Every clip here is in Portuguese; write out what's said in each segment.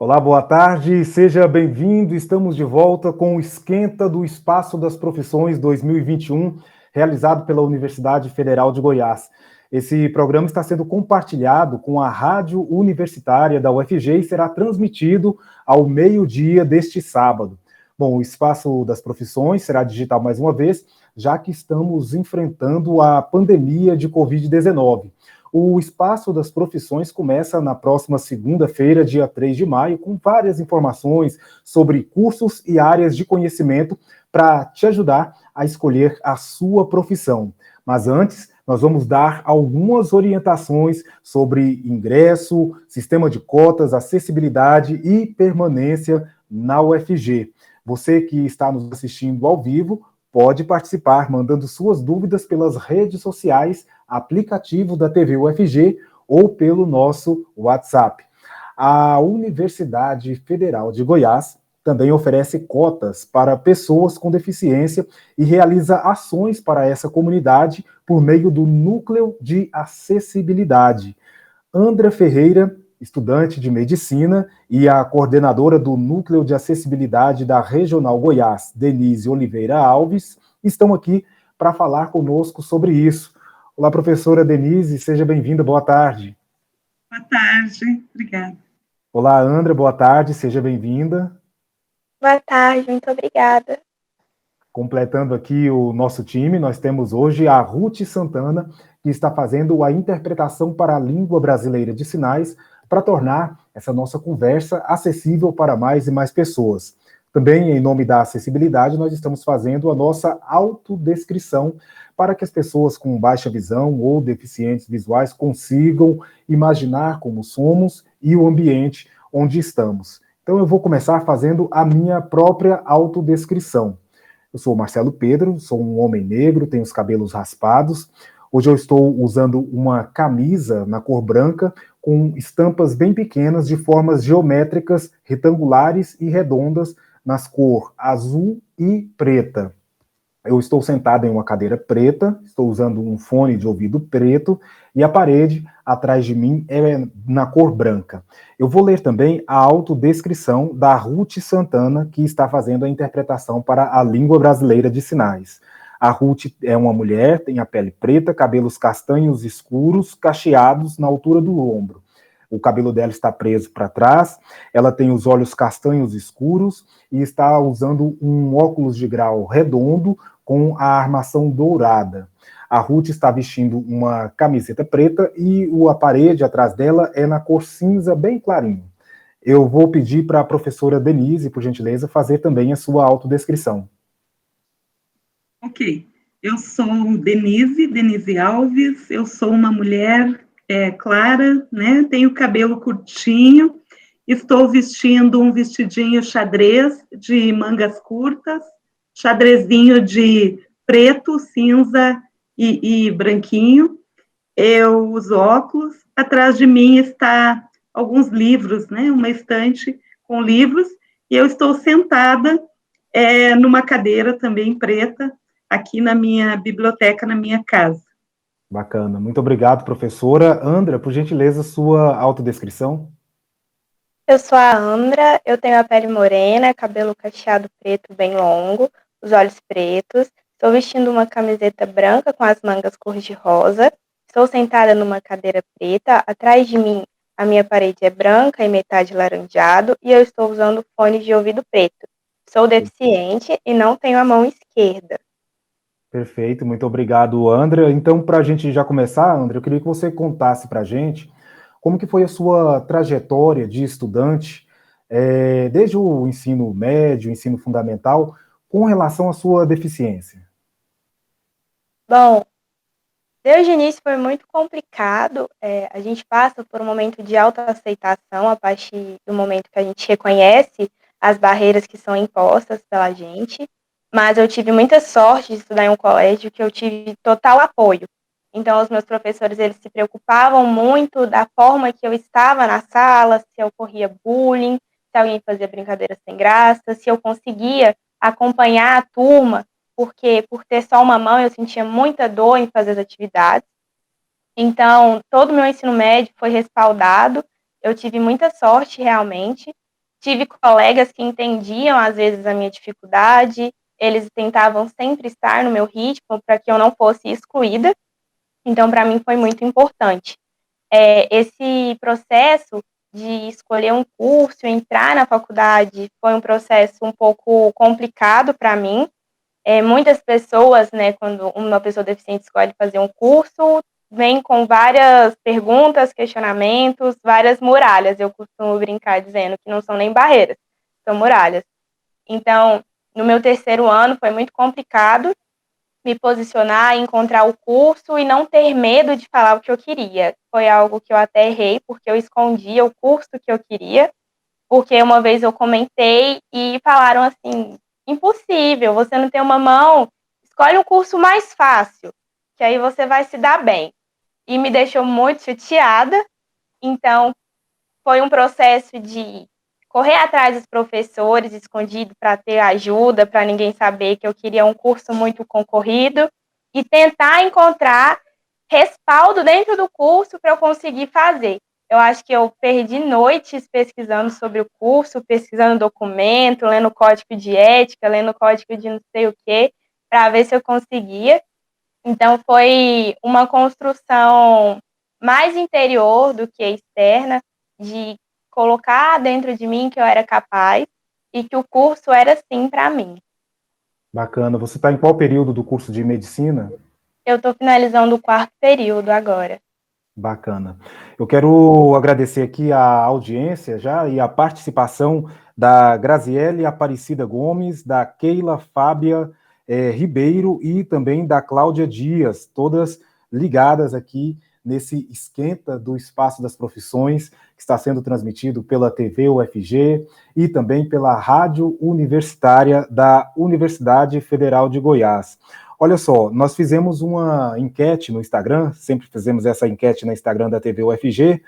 Olá, boa tarde, seja bem-vindo. Estamos de volta com o Esquenta do Espaço das Profissões 2021, realizado pela Universidade Federal de Goiás. Esse programa está sendo compartilhado com a Rádio Universitária da UFG e será transmitido ao meio-dia deste sábado. Bom, o Espaço das Profissões será digital mais uma vez, já que estamos enfrentando a pandemia de Covid-19. O Espaço das Profissões começa na próxima segunda-feira, dia 3 de maio, com várias informações sobre cursos e áreas de conhecimento para te ajudar a escolher a sua profissão. Mas antes, nós vamos dar algumas orientações sobre ingresso, sistema de cotas, acessibilidade e permanência na UFG. Você que está nos assistindo ao vivo, pode participar mandando suas dúvidas pelas redes sociais, aplicativo da TV UFG ou pelo nosso WhatsApp. A Universidade Federal de Goiás também oferece cotas para pessoas com deficiência e realiza ações para essa comunidade por meio do Núcleo de Acessibilidade. Andra Ferreira, estudante de medicina, e a coordenadora do Núcleo de Acessibilidade da Regional Goiás, Denise Oliveira Alves, estão aqui para falar conosco sobre isso. Olá, professora Denise, seja bem-vinda, boa tarde. Boa tarde, obrigada. Olá, Andra, boa tarde, seja bem-vinda. Boa tarde, muito obrigada. Completando aqui o nosso time, nós temos hoje a Ruth Santana, que está fazendo a interpretação para a língua brasileira de sinais para tornar essa nossa conversa acessível para mais e mais pessoas. Também, em nome da acessibilidade, nós estamos fazendo a nossa autodescrição para que as pessoas com baixa visão ou deficientes visuais consigam imaginar como somos e o ambiente onde estamos. Então, eu vou começar fazendo a minha própria autodescrição. Eu sou o Marcelo Pedro, sou um homem negro, tenho os cabelos raspados. Hoje eu estou usando uma camisa na cor branca com estampas bem pequenas de formas geométricas, retangulares e redondas nas cores azul e preta. Eu estou sentado em uma cadeira preta, estou usando um fone de ouvido preto e a parede atrás de mim é na cor branca. Eu vou ler também a autodescrição da Ruth Santana, que está fazendo a interpretação para a língua brasileira de sinais. A Ruth é uma mulher, tem a pele preta, cabelos castanhos escuros, cacheados na altura do ombro. O cabelo dela está preso para trás, ela tem os olhos castanhos escuros e está usando um óculos de grau redondo com a armação dourada. A Ruth está vestindo uma camiseta preta e a parede atrás dela é na cor cinza bem clarinho. Eu vou pedir para a professora Denise, por gentileza, fazer também a sua autodescrição. Ok, eu sou Denise Alves, eu sou uma mulher clara, né? Tenho cabelo curtinho, estou vestindo um vestidinho xadrez de mangas curtas, xadrezinho de preto, cinza e branquinho. Eu uso óculos, atrás de mim está alguns livros, né? Uma estante com livros, e eu estou sentada numa cadeira também preta, aqui na minha biblioteca, na minha casa. Bacana. Muito obrigado, professora. Andra, por gentileza, sua autodescrição. Eu sou a Andra, eu tenho a pele morena, cabelo cacheado preto bem longo, os olhos pretos. Estou vestindo uma camiseta branca com as mangas cor-de-rosa. Estou sentada numa cadeira preta. Atrás de mim, a minha parede é branca e metade laranjado e eu estou usando fone de ouvido preto. Sou deficiente e não tenho a mão esquerda. Perfeito, muito obrigado, Andra. Então, para a gente já começar, Andra, eu queria que você contasse para a gente como que foi a sua trajetória de estudante, desde o ensino médio, ensino fundamental, com relação à sua deficiência. Bom, desde o início foi muito complicado. A gente passa por um momento de autoaceitação a partir do momento que a gente reconhece as barreiras que são impostas pela gente. Mas eu tive muita sorte de estudar em um colégio que eu tive total apoio. Então, os meus professores, eles se preocupavam muito da forma que eu estava na sala, se eu corria bullying, se alguém fazia brincadeira sem graça, se eu conseguia acompanhar a turma, porque por ter só uma mão eu sentia muita dor em fazer as atividades. Então, todo o meu ensino médio foi respaldado, eu tive muita sorte realmente, tive colegas que entendiam, às vezes, a minha dificuldade, eles tentavam sempre estar no meu ritmo para que eu não fosse excluída, então, para mim, foi muito importante. Esse processo de escolher um curso, entrar na faculdade, foi um processo um pouco complicado para mim. Muitas pessoas, né, quando uma pessoa deficiente escolhe fazer um curso, vem com várias perguntas, questionamentos, várias muralhas. Eu costumo brincar dizendo que não são nem barreiras, são muralhas. Então, no meu terceiro ano foi muito complicado me posicionar, encontrar o curso e não ter medo de falar o que eu queria. Foi algo que eu até errei, porque eu escondia o curso que eu queria, porque uma vez eu comentei e falaram assim, impossível, você não tem uma mão, escolhe um curso mais fácil, que aí você vai se dar bem. E me deixou muito chateada, então foi um processo de correr atrás dos professores, escondido para ter ajuda, para ninguém saber que eu queria um curso muito concorrido, e tentar encontrar respaldo dentro do curso para eu conseguir fazer. Eu acho que eu perdi noites pesquisando sobre o curso, pesquisando documento, lendo código de ética, lendo código de não sei o quê, para ver se eu conseguia. Então, foi uma construção mais interior do que externa, de colocar dentro de mim que eu era capaz e que o curso era sim para mim. Bacana. Você está em qual período do curso de medicina? Eu estou finalizando o 4º período agora. Bacana. Eu quero agradecer aqui a audiência já e a participação da Graziele Aparecida Gomes, da Keila Fábia Ribeiro e também da Cláudia Dias, todas ligadas aqui nesse esquenta do Espaço das Profissões, que está sendo transmitido pela TV UFG e também pela Rádio Universitária da Universidade Federal de Goiás. Olha só, nós fizemos uma enquete no Instagram, sempre fizemos essa enquete no Instagram da TV UFG,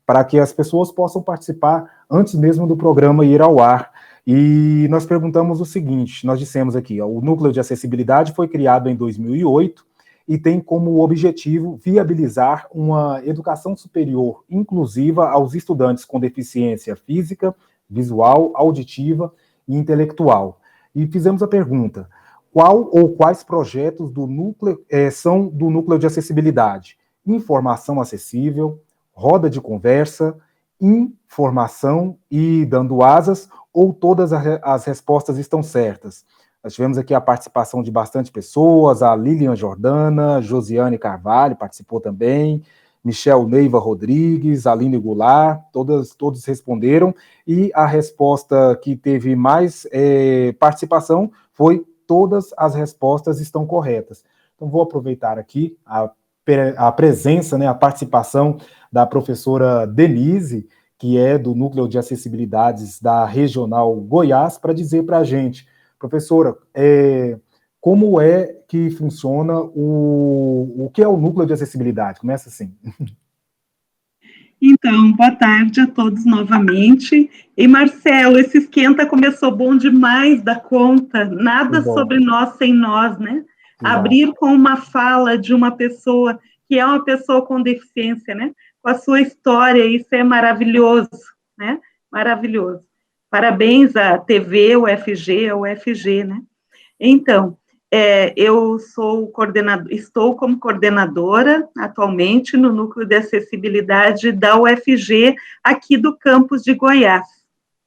para que as pessoas possam participar antes mesmo do programa ir ao ar. E nós perguntamos o seguinte, nós dissemos aqui, o Núcleo de Acessibilidade foi criado em 2008 e tem como objetivo viabilizar uma educação superior inclusiva aos estudantes com deficiência física, visual, auditiva e intelectual. E fizemos a pergunta: qual ou quais projetos do núcleo são do Núcleo de Acessibilidade? Informação acessível, roda de conversa, informação e dando asas, ou todas as respostas estão certas? Nós tivemos aqui a participação de bastante pessoas, a Lilian Jordana, Josiane Carvalho participou também, Michel Neiva Rodrigues, Aline Goulart, todos responderam, e a resposta que teve mais participação foi: todas as respostas estão corretas. Então, vou aproveitar aqui a presença, né, a participação da professora Denise, que é do Núcleo de Acessibilidades da Regional Goiás, para dizer para a gente, professora, como é que funciona o que é o Núcleo de Acessibilidade? Começa assim. Então, boa tarde a todos novamente. E, Marcelo, esse esquenta começou bom demais da conta. Nada sobre nós sem nós, né? Exato. Abrir com uma fala de uma pessoa que é uma pessoa com deficiência, né? Com a sua história, isso é maravilhoso, né? Maravilhoso. Parabéns à TV, UFG, ao UFG, né? Então, eu estou como coordenadora atualmente no Núcleo de Acessibilidade da UFG, aqui do campus de Goiás.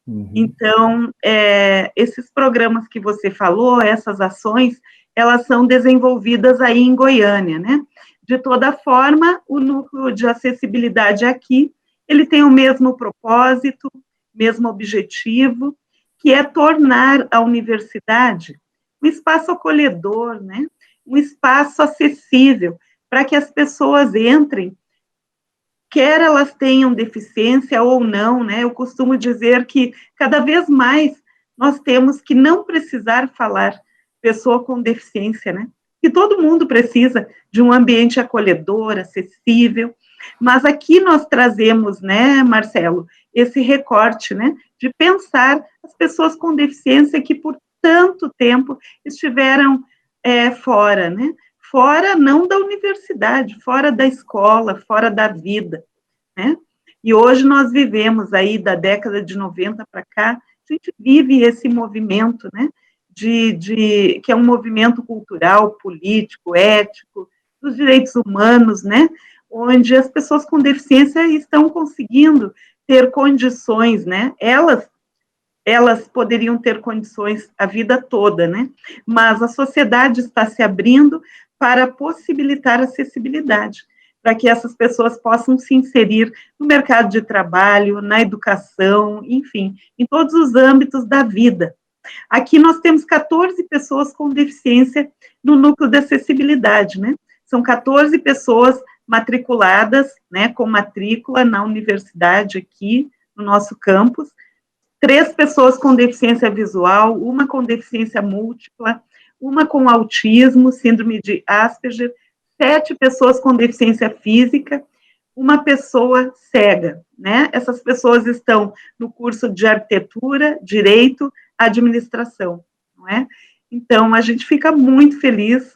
Uhum. Então, esses programas que você falou, essas ações, elas são desenvolvidas aí em Goiânia, né? De toda forma, o Núcleo de Acessibilidade aqui, ele tem o mesmo propósito, mesmo objetivo, que é tornar a universidade um espaço acolhedor, né? Um espaço acessível, para que as pessoas entrem, quer elas tenham deficiência ou não, né? Eu costumo dizer que cada vez mais nós temos que não precisar falar pessoa com deficiência, né? Que todo mundo precisa de um ambiente acolhedor, acessível, mas aqui nós trazemos, né, Marcelo, esse recorte, né, de pensar as pessoas com deficiência que por tanto tempo estiveram fora, né? Fora não da universidade, fora da escola, fora da vida, né? E hoje nós vivemos aí, da década de 90 para cá, a gente vive esse movimento, né, que é um movimento cultural, político, ético, dos direitos humanos, né, onde as pessoas com deficiência estão conseguindo ter condições, né, elas poderiam ter condições a vida toda, né, mas a sociedade está se abrindo para possibilitar acessibilidade, para que essas pessoas possam se inserir no mercado de trabalho, na educação, enfim, em todos os âmbitos da vida. Aqui nós temos 14 pessoas com deficiência no núcleo de acessibilidade, né? São 14 pessoas matriculadas, né, com matrícula na universidade aqui, no nosso campus, 3 pessoas com deficiência visual, uma com deficiência múltipla, uma com autismo, síndrome de Asperger, 7 pessoas com deficiência física, uma pessoa cega, né? Essas pessoas estão no curso de arquitetura, direito, administração, não é? Então, a gente fica muito feliz.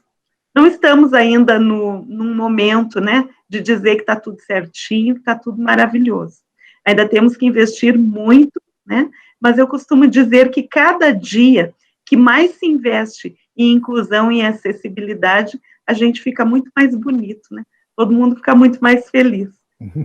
Não estamos ainda num momento, né, de dizer que está tudo certinho, que está tudo maravilhoso. Ainda temos que investir muito, né? Mas eu costumo dizer que cada dia que mais se investe em inclusão e acessibilidade, a gente fica muito mais bonito, né? Todo mundo fica muito mais feliz.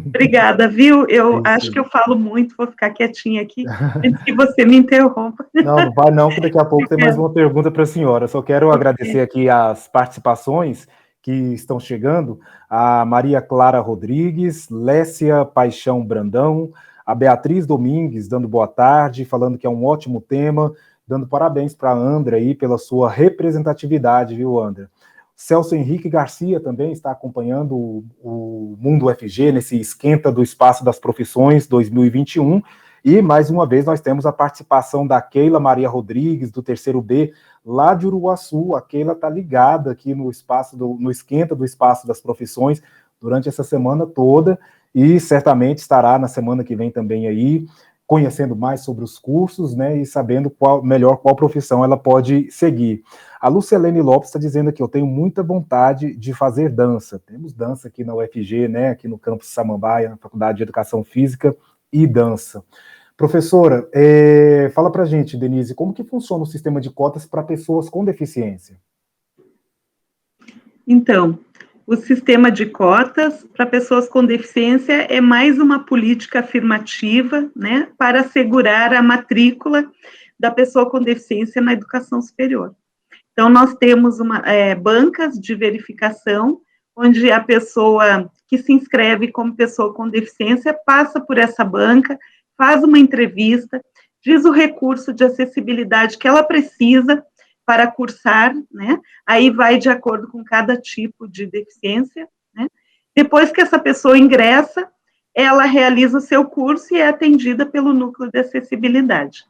Obrigada, viu? Eu acho que eu falo muito, vou ficar quietinha aqui, antes que você me interrompa. Não, não vai não, que daqui a pouco tem mais uma pergunta para a senhora. Só quero agradecer aqui as participações que estão chegando, a Maria Clara Rodrigues, Lécia Paixão Brandão, a Beatriz Domingues dando boa tarde, falando que é um ótimo tema, dando parabéns para a Andra aí pela sua representatividade, viu, Andra? Celso Henrique Garcia também está acompanhando o Mundo UFG nesse Esquenta do Espaço das Profissões 2021, e mais uma vez nós temos a participação da Keila Maria Rodrigues, do terceiro B, lá de Uruguaçu. A Keila está ligada aqui no Esquenta do Espaço das Profissões durante essa semana toda, e certamente estará na semana que vem também aí, conhecendo mais sobre os cursos, né, e sabendo qual profissão ela pode seguir. A Lucelene Lopes está dizendo aqui, eu tenho muita vontade de fazer dança. Temos dança aqui na UFG, né, aqui no campus Samambaia, na Faculdade de Educação Física e Dança. Professora, fala pra gente, Denise, como que funciona o sistema de cotas para pessoas com deficiência? Então, o sistema de cotas para pessoas com deficiência é mais uma política afirmativa, né, para assegurar a matrícula da pessoa com deficiência na educação superior. Então, nós temos bancas de verificação, onde a pessoa que se inscreve como pessoa com deficiência passa por essa banca, faz uma entrevista, diz o recurso de acessibilidade que ela precisa para cursar, né? Aí vai de acordo com cada tipo de deficiência, né? Depois que essa pessoa ingressa, ela realiza o seu curso e é atendida pelo núcleo de acessibilidade.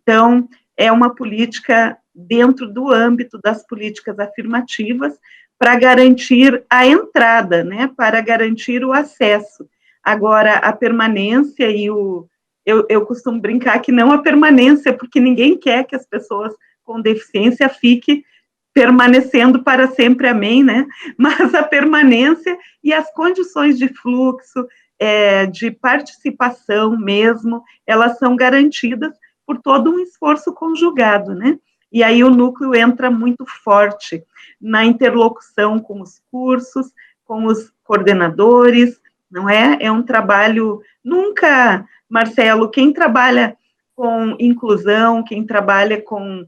Então, é uma política dentro do âmbito das políticas afirmativas para garantir a entrada, né? Para garantir o acesso. Agora, a permanência e eu costumo brincar que não a permanência, porque ninguém quer que as pessoas com deficiência fique permanecendo para sempre, amém, né? Mas a permanência e as condições de fluxo, de participação mesmo, elas são garantidas por todo um esforço conjugado, né? E aí o núcleo entra muito forte na interlocução com os cursos, com os coordenadores, não é? É um trabalho, nunca, Marcelo, quem trabalha com inclusão, quem trabalha com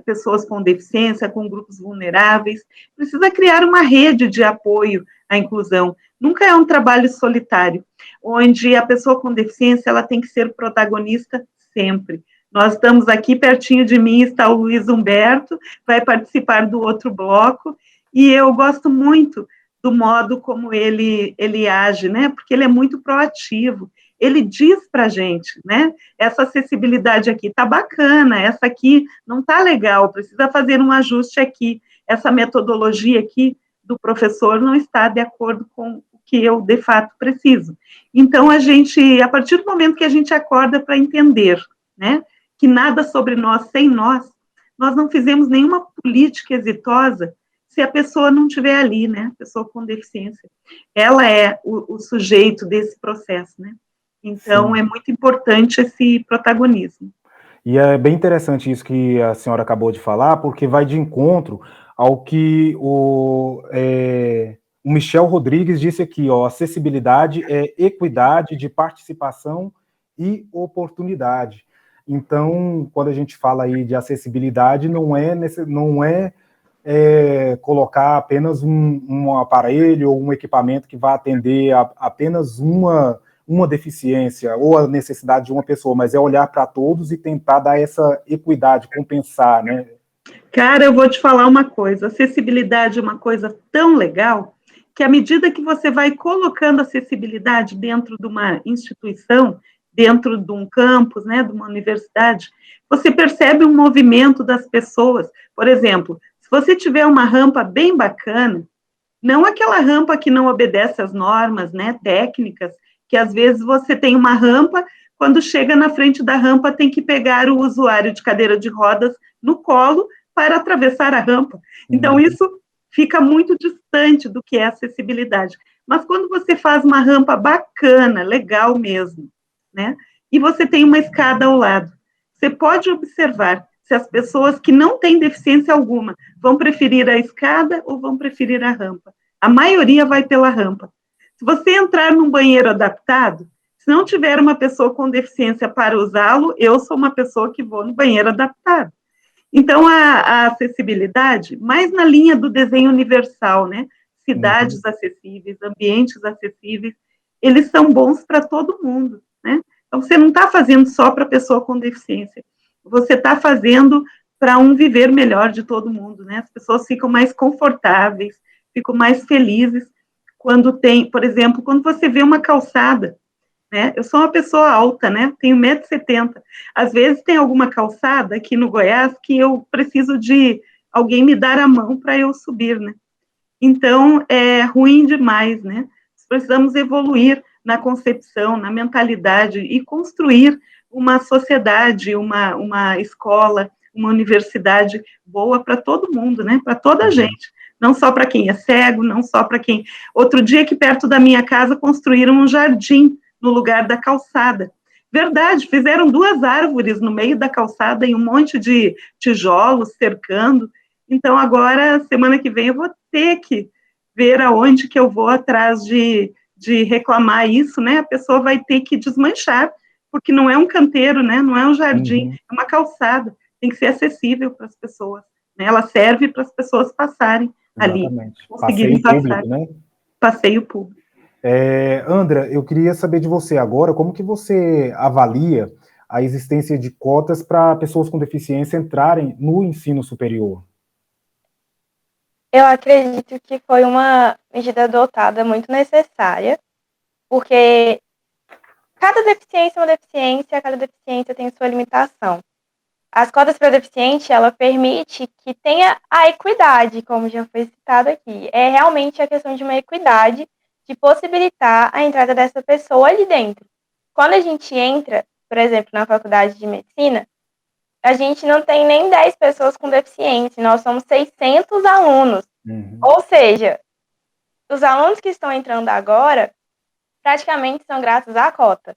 pessoas com deficiência, com grupos vulneráveis, precisa criar uma rede de apoio à inclusão. Nunca é um trabalho solitário, onde a pessoa com deficiência ela tem que ser protagonista sempre. Nós estamos aqui pertinho de mim, está o Luiz Humberto, vai participar do outro bloco, e eu gosto muito do modo como ele age, né? Porque ele é muito proativo. Ele diz para a gente, né? Essa acessibilidade aqui está bacana, essa aqui não está legal, precisa fazer um ajuste aqui. Essa metodologia aqui do professor não está de acordo com o que eu, de fato, preciso. Então, a partir do momento que a gente acorda para entender, né? Que nada sobre nós sem nós não fizemos nenhuma política exitosa se a pessoa não estiver ali, né? A pessoa com deficiência. Ela é o sujeito desse processo, né? Então, é muito importante esse protagonismo. E é bem interessante isso que a senhora acabou de falar, porque vai de encontro ao que o Michel Rodrigues disse aqui, ó, acessibilidade é equidade de participação e oportunidade. Então, quando a gente fala aí de acessibilidade, não é colocar apenas um aparelho ou um equipamento que vai atender apenas uma deficiência ou a necessidade de uma pessoa, mas é olhar para todos e tentar dar essa equidade, compensar, né? Cara, eu vou te falar uma coisa, acessibilidade é uma coisa tão legal que à medida que você vai colocando acessibilidade dentro de uma instituição, dentro de um campus, né, de uma universidade, você percebe um movimento das pessoas. Por exemplo, se você tiver uma rampa bem bacana, não aquela rampa que não obedece às normas, né, técnicas, que às vezes você tem uma rampa, quando chega na frente da rampa tem que pegar o usuário de cadeira de rodas no colo para atravessar a rampa. Então, isso fica muito distante do que é acessibilidade. Mas quando você faz uma rampa bacana, legal mesmo, né, e você tem uma escada ao lado, você pode observar se as pessoas que não têm deficiência alguma vão preferir a escada ou vão preferir a rampa. A maioria vai pela rampa. Se você entrar num banheiro adaptado, se não tiver uma pessoa com deficiência para usá-lo, eu sou uma pessoa que vou no banheiro adaptado. Então, a acessibilidade, mais na linha do desenho universal, né? Cidades acessíveis, ambientes acessíveis, eles são bons para todo mundo, né? Então, você não está fazendo só para a pessoa com deficiência, você está fazendo para um viver melhor de todo mundo, né? As pessoas ficam mais confortáveis, ficam mais felizes quando tem, por exemplo, quando você vê uma calçada, né? Eu sou uma pessoa alta, né? Tenho 1,70 m. Às vezes tem alguma calçada aqui no Goiás que eu preciso de alguém me dar a mão para eu subir, né? Então, é ruim demais, né? Precisamos evoluir na concepção, na mentalidade e construir uma sociedade, uma escola, uma universidade boa para todo mundo, né? Para toda a gente. Não só para quem é cego, não só para quem... Outro dia, aqui perto da minha casa, construíram um jardim no lugar da calçada. Verdade, fizeram 2 árvores no meio da calçada e um monte de tijolos cercando. Então, agora, semana que vem, eu vou ter que ver aonde que eu vou atrás de reclamar isso, né? A pessoa vai ter que desmanchar, porque não é um canteiro, né? Não é um jardim, é uma calçada. Tem que ser acessível para as pessoas, né? Ela serve para as pessoas passarem ali, conseguirem Passeio passar. Público, né? Passeio público. Andra, eu queria saber de você agora, como que você avalia a existência de cotas para pessoas com deficiência entrarem no ensino superior? Eu acredito que foi uma medida adotada muito necessária, porque cada deficiência é uma deficiência, cada deficiência tem sua limitação. As cotas para deficiente, ela permite que tenha a equidade, como já foi citado aqui. É realmente a questão de uma equidade, de possibilitar a entrada dessa pessoa ali dentro. Quando a gente entra, por exemplo, na faculdade de medicina, a gente não tem nem 10 pessoas com deficiência, nós somos 600 alunos. Ou seja, os alunos que estão entrando agora, praticamente são graças à cota.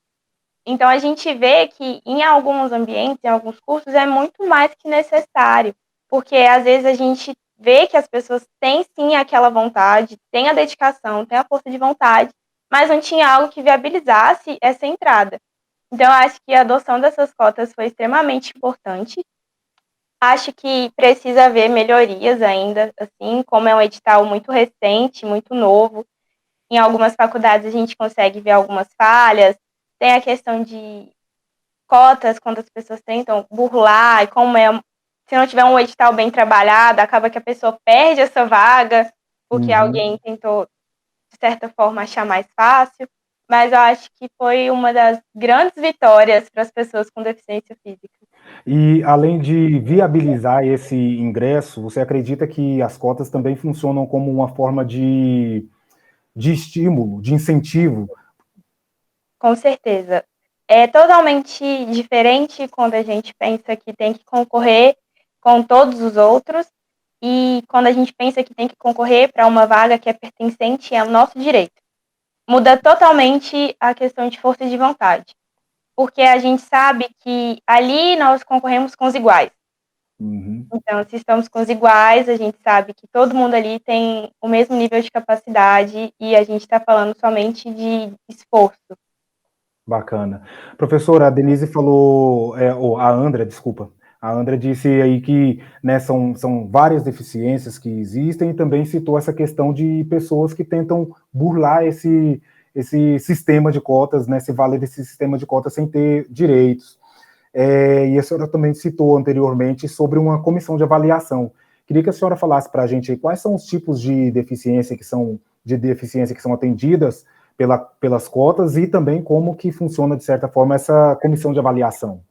Então, a gente vê que em alguns ambientes, em alguns cursos, é muito mais que necessário, porque às vezes a gente vê que as pessoas têm sim aquela vontade, têm a dedicação, têm a força de vontade, mas não tinha algo que viabilizasse essa entrada. Então, eu acho que a adoção dessas cotas foi extremamente importante. Acho que precisa haver melhorias ainda, assim, como é um edital muito recente, muito novo. Em algumas faculdades a gente consegue ver algumas falhas. Tem a questão de cotas, quando as pessoas tentam burlar, e como é, se não tiver um edital bem trabalhado, acaba que a pessoa perde essa vaga, porque alguém tentou, de certa forma, achar mais fácil. Mas eu acho que foi uma das grandes vitórias para as pessoas com deficiência física. E, além de viabilizar esse ingresso, você acredita que as cotas também funcionam como uma forma de estímulo, de incentivo? Com certeza. É totalmente diferente quando a gente pensa que tem que concorrer com todos os outros, e quando a gente pensa que tem que concorrer para uma vaga que é pertencente ao nosso direito. Muda totalmente a questão de força de vontade, porque a gente sabe que ali nós concorremos com os iguais. Uhum. Então, se estamos com os iguais, a gente sabe que todo mundo ali tem o mesmo nível de capacidade e a gente está falando somente de esforço. Bacana. Professora, a Denise falou, ou a Andra, desculpa, a Andra disse aí que, né, são várias deficiências que existem e também citou essa questão de pessoas que tentam burlar esse sistema de cotas, né, se valer desse sistema de cotas sem ter direitos. E a senhora também citou anteriormente sobre uma comissão de avaliação. Queria que a senhora falasse para a gente aí quais são os tipos de deficiência que são atendidas pelas cotas e também como que funciona, de certa forma, essa comissão de avaliação.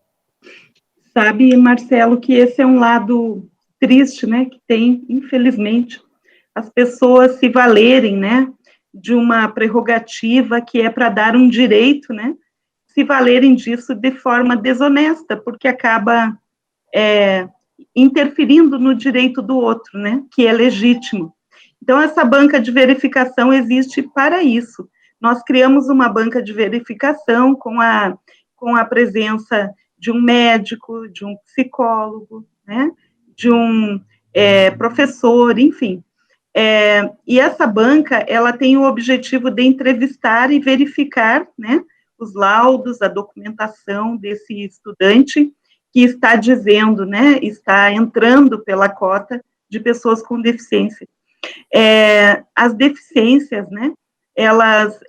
Sabe, Marcelo, que esse é um lado triste, né, que tem, infelizmente, as pessoas se valerem, né, de uma prerrogativa que é para dar um direito, né, se valerem disso de forma desonesta, porque acaba interferindo no direito do outro, né, que é legítimo. Então, essa banca de verificação existe para isso. Nós criamos uma banca de verificação com a presença de um médico, de um psicólogo, né, de um professor, enfim. E essa banca, ela tem o objetivo de entrevistar e verificar, né, os laudos, a documentação desse estudante que está dizendo, né, está entrando pela cota de pessoas com deficiência. As deficiências, né, elas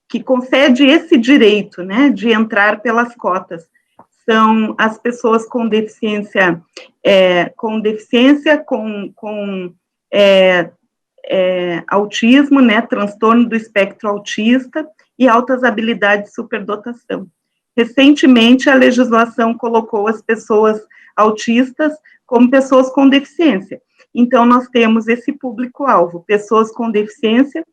que concede esse direito, né, de entrar pelas cotas, são as pessoas com deficiência, autismo, né, transtorno do espectro autista e altas habilidades de superdotação. Recentemente, a legislação colocou as pessoas autistas como pessoas com deficiência. Então, nós temos esse público-alvo, pessoas com deficiência,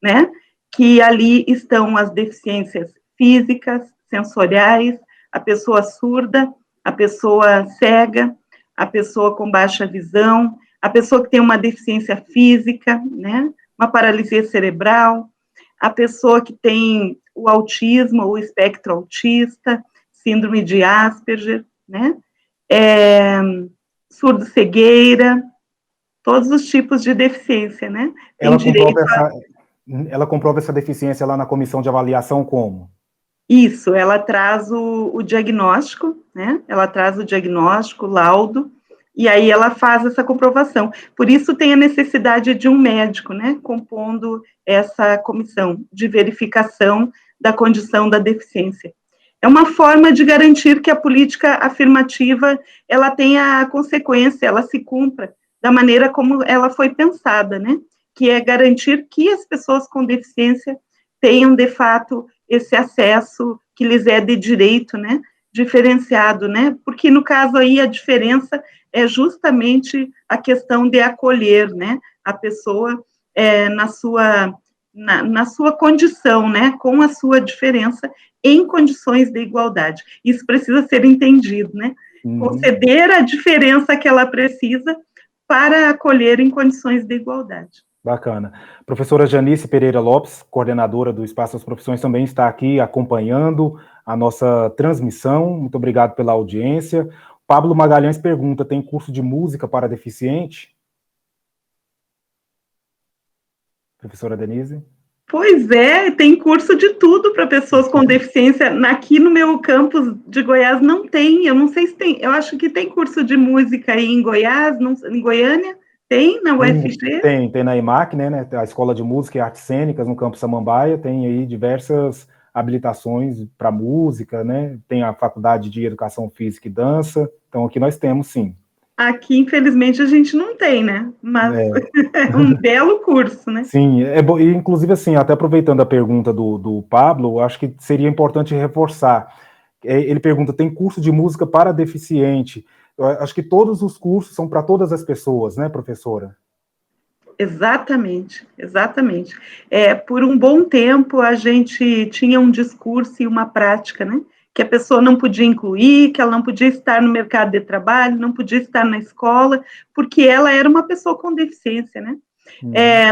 né, que ali estão as deficiências físicas, sensoriais, a pessoa surda, a pessoa cega, a pessoa com baixa visão, a pessoa que tem uma deficiência física, né, uma paralisia cerebral, a pessoa que tem o autismo ou o espectro autista, síndrome de Asperger, né, surdo-cegueira, todos os tipos de deficiência, né? Ela comprova essa deficiência lá na comissão de avaliação como? Isso, ela traz o diagnóstico, né? Ela traz o diagnóstico, o laudo, e aí ela faz essa comprovação. Por isso tem a necessidade de um médico, né? Compondo essa comissão de verificação da condição da deficiência. É uma forma de garantir que a política afirmativa, ela tenha consequência, ela se cumpra da maneira como ela foi pensada, né? Que é garantir que as pessoas com deficiência tenham, de fato, esse acesso que lhes é de direito, né? Diferenciado, né? Porque, no caso aí, a diferença é justamente a questão de acolher, né? A pessoa na sua condição, né? Com a sua diferença, em condições de igualdade. Isso precisa ser entendido, né? Conceder a diferença que ela precisa para acolher em condições de igualdade. Bacana. Professora Janice Pereira Lopes, coordenadora do Espaço das Profissões, também está aqui acompanhando a nossa transmissão. Muito obrigado pela audiência. Pablo Magalhães pergunta, tem curso de música para deficiente? Professora Denise? Pois é, tem curso de tudo para pessoas com deficiência. Aqui no meu campus de Goiás não tem, eu não sei se tem, eu acho que tem curso de música aí em Goiás, em Goiânia, tem na UFG? Tem na IMAC, né, a Escola de Música e Artes Cênicas, no campus Samambaia, tem aí diversas habilitações para música, né, tem a Faculdade de Educação Física e Dança, então aqui nós temos sim. Aqui, infelizmente, a gente não tem, né? Mas é um belo curso, né? Sim, e inclusive assim, até aproveitando a pergunta do Pablo, acho que seria importante reforçar. Ele pergunta, tem curso de música para deficiente? Eu acho que todos os cursos são para todas as pessoas, né, professora? Exatamente, exatamente. Por um bom tempo, a gente tinha um discurso e uma prática, né? que a pessoa não podia incluir, que ela não podia estar no mercado de trabalho, não podia estar na escola, porque ela era uma pessoa com deficiência, né?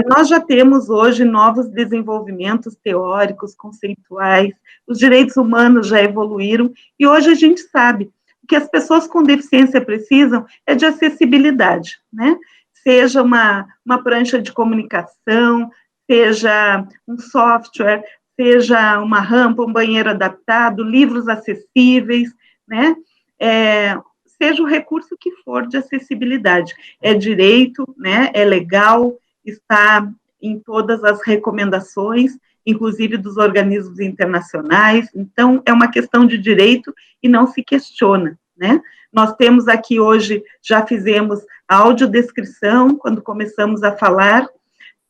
Nós já temos hoje novos desenvolvimentos teóricos, conceituais, os direitos humanos já evoluíram, e hoje a gente sabe que as pessoas com deficiência precisam é de acessibilidade, né? Seja uma prancha de comunicação, seja um software, seja uma rampa, um banheiro adaptado, livros acessíveis, né? Seja o recurso que for de acessibilidade. É direito, né? É legal, está em todas as recomendações, inclusive dos organismos internacionais. Então, é uma questão de direito e não se questiona, né? Nós temos aqui hoje, já fizemos a audiodescrição, quando começamos a falar,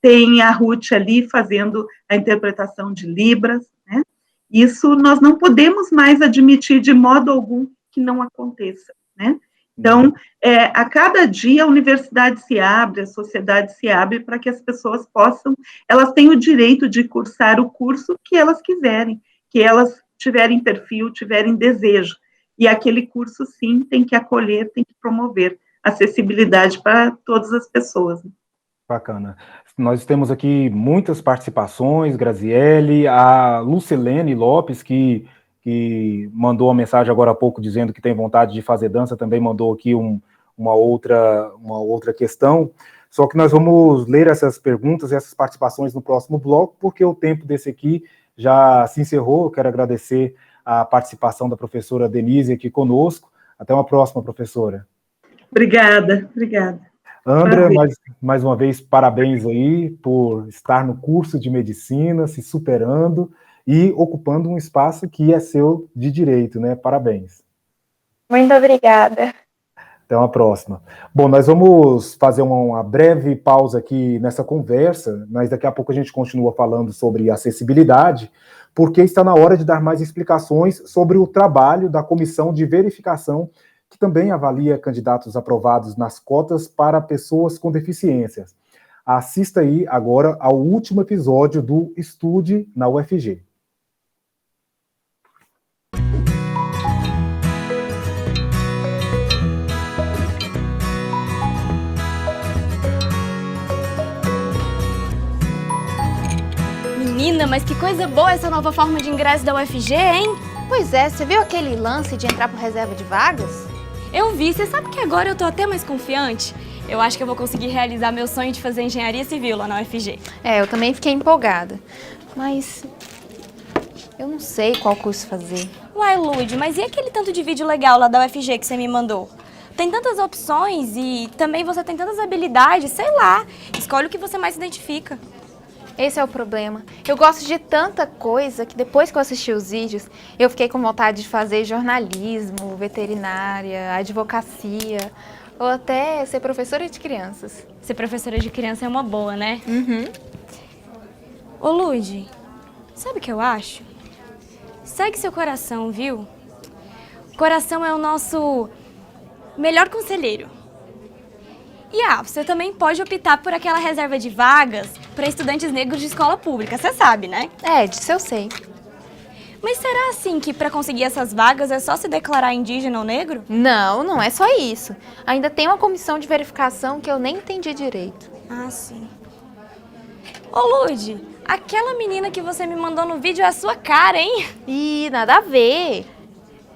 tem a Ruth ali fazendo a interpretação de Libras, né? Isso nós não podemos mais admitir de modo algum que não aconteça, né? Então, a cada dia a universidade se abre, a sociedade se abre para que as pessoas possam, elas têm o direito de cursar o curso que elas quiserem, que elas tiverem perfil, tiverem desejo. E aquele curso, sim, tem que acolher, tem que promover acessibilidade para todas as pessoas. Bacana. Nós temos aqui muitas participações, Graziele, a Lucilene Lopes, que mandou uma mensagem agora há pouco dizendo que tem vontade de fazer dança, também mandou aqui uma outra questão, só que nós vamos ler essas perguntas e essas participações no próximo bloco, porque o tempo desse aqui já se encerrou. Eu quero agradecer a participação da professora Denise aqui conosco. Até uma próxima, professora. Obrigada. André, mais uma vez, parabéns aí por estar no curso de medicina, se superando e ocupando um espaço que é seu de direito, né? Parabéns. Muito obrigada. Até uma próxima. Bom, nós vamos fazer uma breve pausa aqui nessa conversa, mas daqui a pouco a gente continua falando sobre acessibilidade, porque está na hora de dar mais explicações sobre o trabalho da Comissão de Verificação, que também avalia candidatos aprovados nas cotas para pessoas com deficiências. Assista aí agora ao último episódio do Estude na UFG. Menina, mas que coisa boa essa nova forma de ingresso da UFG, hein? Pois é, você viu aquele lance de entrar por reserva de vagas? Eu vi, você sabe que agora eu tô até mais confiante? Eu acho que eu vou conseguir realizar meu sonho de fazer engenharia civil lá na UFG. Eu também fiquei empolgada, mas eu não sei qual curso fazer. Uai, Lud, mas e aquele tanto de vídeo legal lá da UFG que você me mandou? Tem tantas opções e também você tem tantas habilidades, sei lá. Escolhe o que você mais se identifica. Esse é o problema. Eu gosto de tanta coisa que depois que eu assisti os vídeos, eu fiquei com vontade de fazer jornalismo, veterinária, advocacia, ou até ser professora de crianças. Ser professora de criança é uma boa, né? Uhum. Ô, Lud, sabe o que eu acho? Segue seu coração, viu? O coração é o nosso melhor conselheiro. E você também pode optar por aquela reserva de vagas para estudantes negros de escola pública, você sabe, né? Disso eu sei. Mas será assim que para conseguir essas vagas é só se declarar indígena ou negro? Não, não é só isso. Ainda tem uma comissão de verificação que eu nem entendi direito. Ah, sim. Ô, Lud, aquela menina que você me mandou no vídeo é a sua cara, hein? Ih, nada a ver.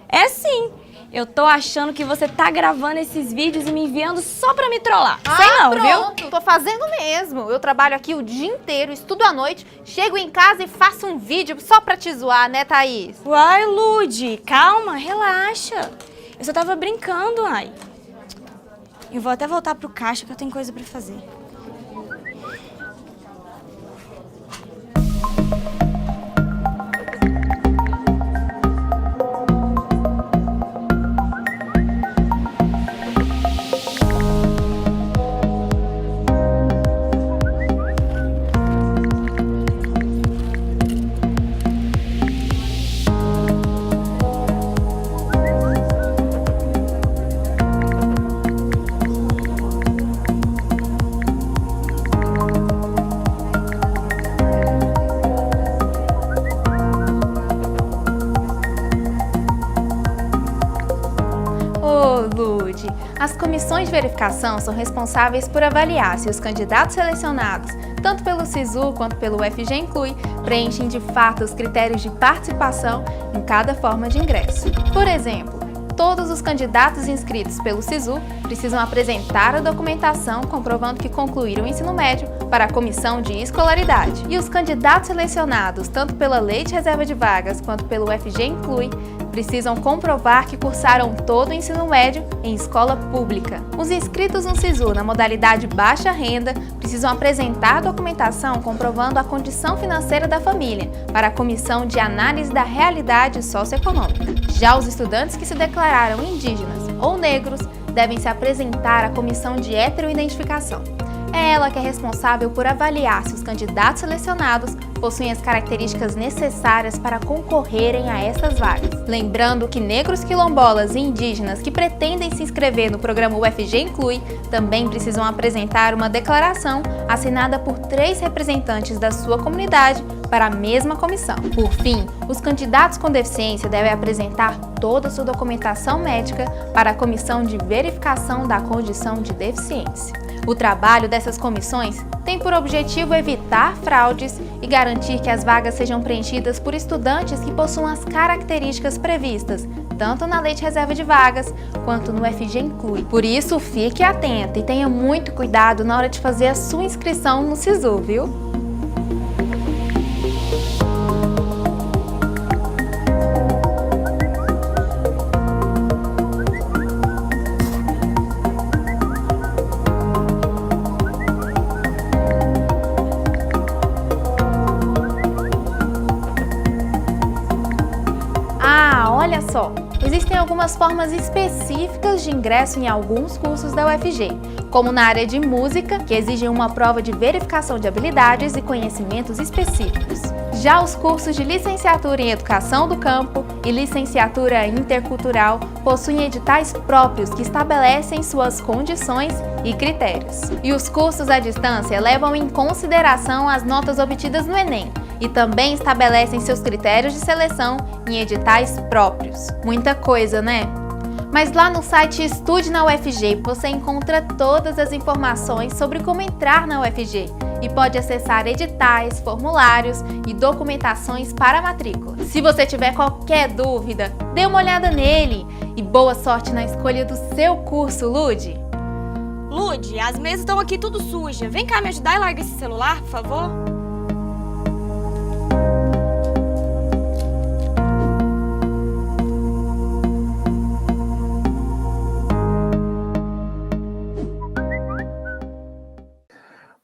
É sim. Eu tô achando que você tá gravando esses vídeos e me enviando só pra me trollar. Sei não, pronto, viu? Tô fazendo mesmo. Eu trabalho aqui o dia inteiro, estudo à noite, chego em casa e faço um vídeo só pra te zoar, né, Thaís? Uai, Lud, calma, relaxa. Eu só tava brincando, ai. Eu vou até voltar pro caixa que eu tenho coisa pra fazer. comissões de verificação são responsáveis por avaliar se os candidatos selecionados, tanto pelo SISU quanto pelo UFG Inclui, preenchem de fato os critérios de participação em cada forma de ingresso. Por exemplo, todos os candidatos inscritos pelo SISU precisam apresentar a documentação comprovando que concluíram o ensino médio para a comissão de escolaridade. E os candidatos selecionados, tanto pela Lei de Reserva de Vagas quanto pelo UFG Inclui, precisam comprovar que cursaram todo o ensino médio em escola pública. Os inscritos no SISU na modalidade baixa renda precisam apresentar a documentação comprovando a condição financeira da família para a Comissão de Análise da Realidade Socioeconômica. Já os estudantes que se declararam indígenas ou negros devem se apresentar à Comissão de Heteroidentificação. É ela que é responsável por avaliar se os candidatos selecionados possuem as características necessárias para concorrerem a essas vagas. Lembrando que negros, quilombolas e indígenas que pretendem se inscrever no programa UFG Inclui também precisam apresentar uma declaração assinada por 3 representantes da sua comunidade para a mesma comissão. Por fim, os candidatos com deficiência devem apresentar toda a sua documentação médica para a Comissão de Verificação da Condição de Deficiência. O trabalho dessas comissões tem por objetivo evitar fraudes e garantir que as vagas sejam preenchidas por estudantes que possuam as características previstas, tanto na Lei de Reserva de Vagas quanto no UFG Inclui. Por isso, fique atento e tenha muito cuidado na hora de fazer a sua inscrição no SISU, viu? Olha só, existem algumas formas específicas de ingresso em alguns cursos da UFG, como na área de música, que exigem uma prova de verificação de habilidades e conhecimentos específicos. Já os cursos de licenciatura em Educação do Campo e licenciatura intercultural possuem editais próprios que estabelecem suas condições e critérios. E os cursos à distância levam em consideração as notas obtidas no Enem e também estabelecem seus critérios de seleção em editais próprios. Muita coisa, né? Mas lá no site Estude na UFG você encontra todas as informações sobre como entrar na UFG e pode acessar editais, formulários e documentações para a matrícula. Se você tiver qualquer dúvida, dê uma olhada nele e boa sorte na escolha do seu curso, Lude! Lude, as mesas estão aqui tudo sujas. Vem cá me ajudar e larga esse celular, por favor.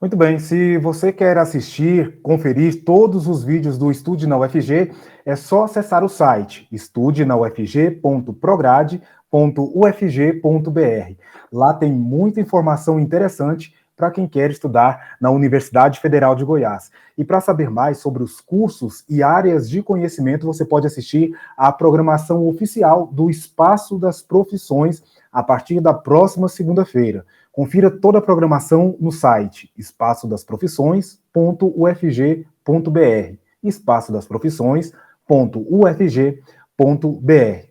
Muito bem, se você quer assistir, conferir todos os vídeos do Estude na UFG, é só acessar o site estudenaufg.prograde.ufg.br. Lá tem muita informação interessante para quem quer estudar na Universidade Federal de Goiás. E para saber mais sobre os cursos e áreas de conhecimento, você pode assistir à programação oficial do Espaço das Profissões a partir da próxima segunda-feira. Confira toda a programação no site espaçodasprofissões.ufg.br, espaçodasprofissões.ufg.br.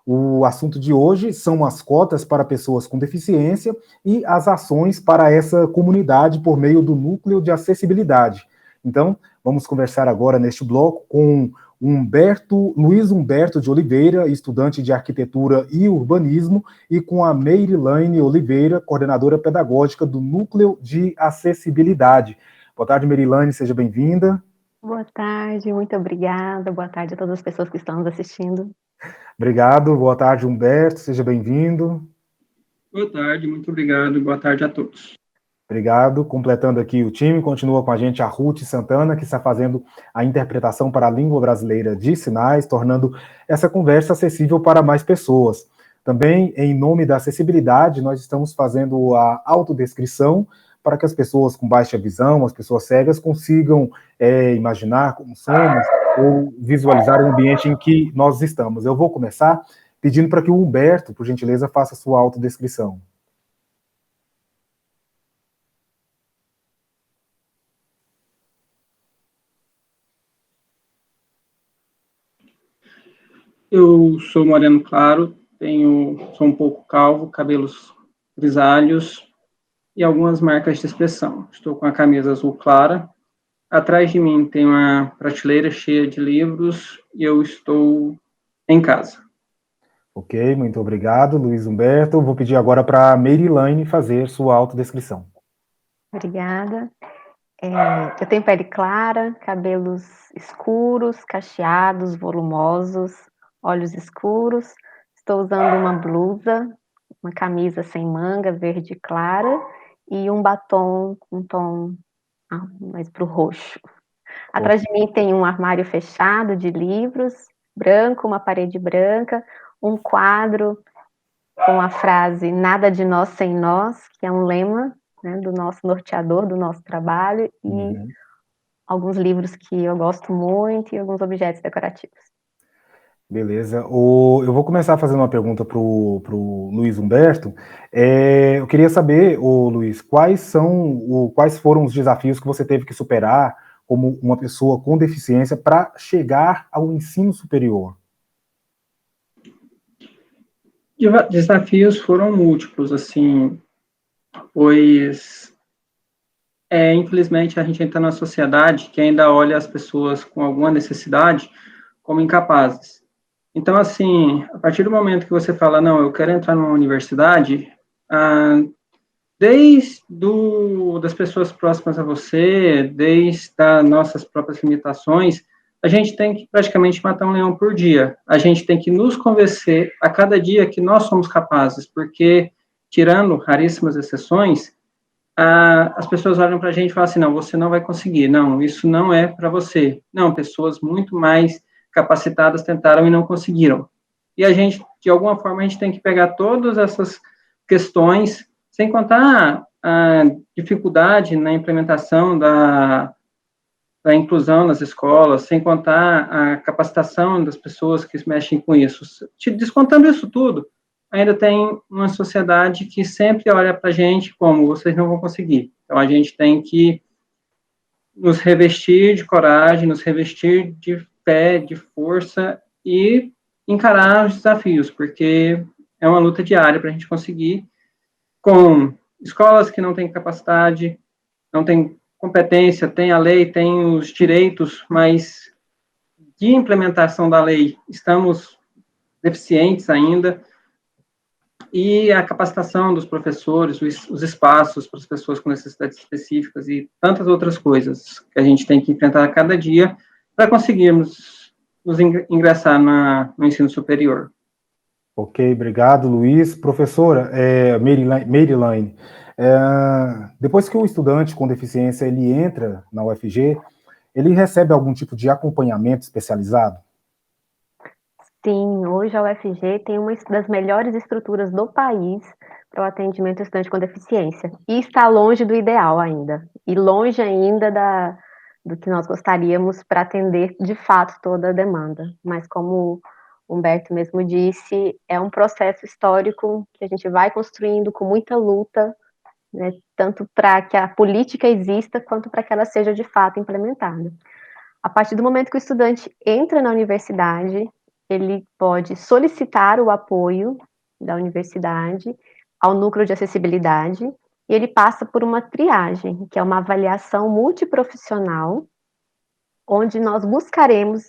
O assunto de hoje são as cotas para pessoas com deficiência e as ações para essa comunidade por meio do Núcleo de Acessibilidade. Então, vamos conversar agora neste bloco com Luiz Humberto de Oliveira, estudante de Arquitetura e Urbanismo, e com a Merilane Oliveira, coordenadora pedagógica do Núcleo de Acessibilidade. Boa tarde, Merilane, seja bem-vinda. Boa tarde, muito obrigada. Boa tarde a todas as pessoas que estão nos assistindo. Obrigado, boa tarde, Humberto, seja bem-vindo. Boa tarde, muito obrigado, boa tarde a todos. Obrigado. Completando aqui o time, continua com a gente a Ruth Santana, que está fazendo a interpretação para a língua brasileira de sinais, tornando essa conversa acessível para mais pessoas. Também, em nome da acessibilidade, nós estamos fazendo a autodescrição para que as pessoas com baixa visão, as pessoas cegas, consigam imaginar como somos ou visualizar o ambiente em que nós estamos. Eu vou começar pedindo para que o Humberto, por gentileza, faça a sua autodescrição. Eu sou moreno claro, sou um pouco calvo, cabelos grisalhos e algumas marcas de expressão. Estou com a camisa azul clara. Atrás de mim tem uma prateleira cheia de livros e eu estou em casa. Ok, muito obrigado, Luiz Humberto. Vou pedir agora para a Merilane fazer sua autodescrição. Obrigada. Eu tenho pele clara, cabelos escuros, cacheados, volumosos, olhos escuros. Estou usando uma blusa, uma camisa sem manga, verde clara, e um batom com tom mais para o roxo. Atrás de mim tem um armário fechado de livros, branco, uma parede branca, um quadro com a frase "Nada de nós sem nós", que é um lema, né, do nosso norteador, do nosso trabalho, e alguns livros que eu gosto muito e alguns objetos decorativos. Beleza. Eu vou começar fazendo uma pergunta para o Luiz Humberto. Eu queria saber, Luiz, quais foram os desafios que você teve que superar como uma pessoa com deficiência para chegar ao ensino superior? Desafios foram múltiplos, assim, pois, infelizmente, a gente entra numa sociedade que ainda olha as pessoas com alguma necessidade como incapazes. Então, assim, a partir do momento que você fala, não, eu quero entrar numa universidade, desde das pessoas próximas a você, desde as nossas próprias limitações, a gente tem que praticamente matar um leão por dia. A gente tem que nos convencer a cada dia que nós somos capazes, porque, tirando raríssimas exceções, as pessoas olham para a gente e falam assim, não, você não vai conseguir, não, isso não é para você. Não, pessoas muito mais capacitadas tentaram e não conseguiram. E a gente, de alguma forma, a gente tem que pegar todas essas questões, sem contar a dificuldade na implementação da inclusão nas escolas, sem contar a capacitação das pessoas que mexem com isso. Descontando isso tudo, ainda tem uma sociedade que sempre olha para a gente como vocês não vão conseguir. Então, a gente tem que nos revestir de coragem, nos revestir de fé, de força e encarar os desafios, porque é uma luta diária para a gente conseguir, com escolas que não têm capacidade, não têm competência, tem a lei, tem os direitos, mas de implementação da lei estamos deficientes ainda, e a capacitação dos professores, os espaços para as pessoas com necessidades específicas e tantas outras coisas que a gente tem que enfrentar a cada dia para conseguirmos nos ingressar no ensino superior. Ok, obrigado, Luiz. Professora, Merilane, depois que o estudante com deficiência ele entra na UFG, ele recebe algum tipo de acompanhamento especializado? Sim, hoje a UFG tem uma das melhores estruturas do país para o atendimento ao estudante com deficiência. E está longe do ideal ainda. E longe ainda do que nós gostaríamos para atender, de fato, toda a demanda. Mas como o Humberto mesmo disse, é um processo histórico que a gente vai construindo com muita luta, né, tanto para que a política exista, quanto para que ela seja, de fato, implementada. A partir do momento que o estudante entra na universidade, ele pode solicitar o apoio da universidade ao núcleo de acessibilidade e ele passa por uma triagem, que é uma avaliação multiprofissional, onde nós buscaremos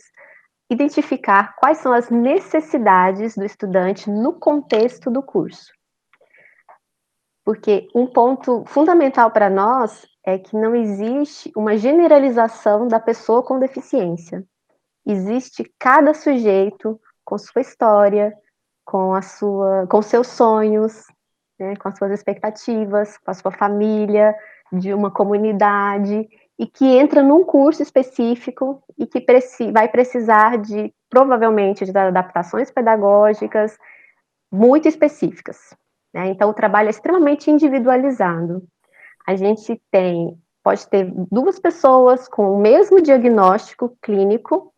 identificar quais são as necessidades do estudante no contexto do curso. Porque um ponto fundamental para nós é que não existe uma generalização da pessoa com deficiência. Existe cada sujeito com sua história, com seus sonhos, né, com as suas expectativas, com a sua família, de uma comunidade, e que entra num curso específico e que vai precisar provavelmente, de adaptações pedagógicas muito específicas, né? Então, o trabalho é extremamente individualizado. A gente pode ter duas pessoas com o mesmo diagnóstico clínico,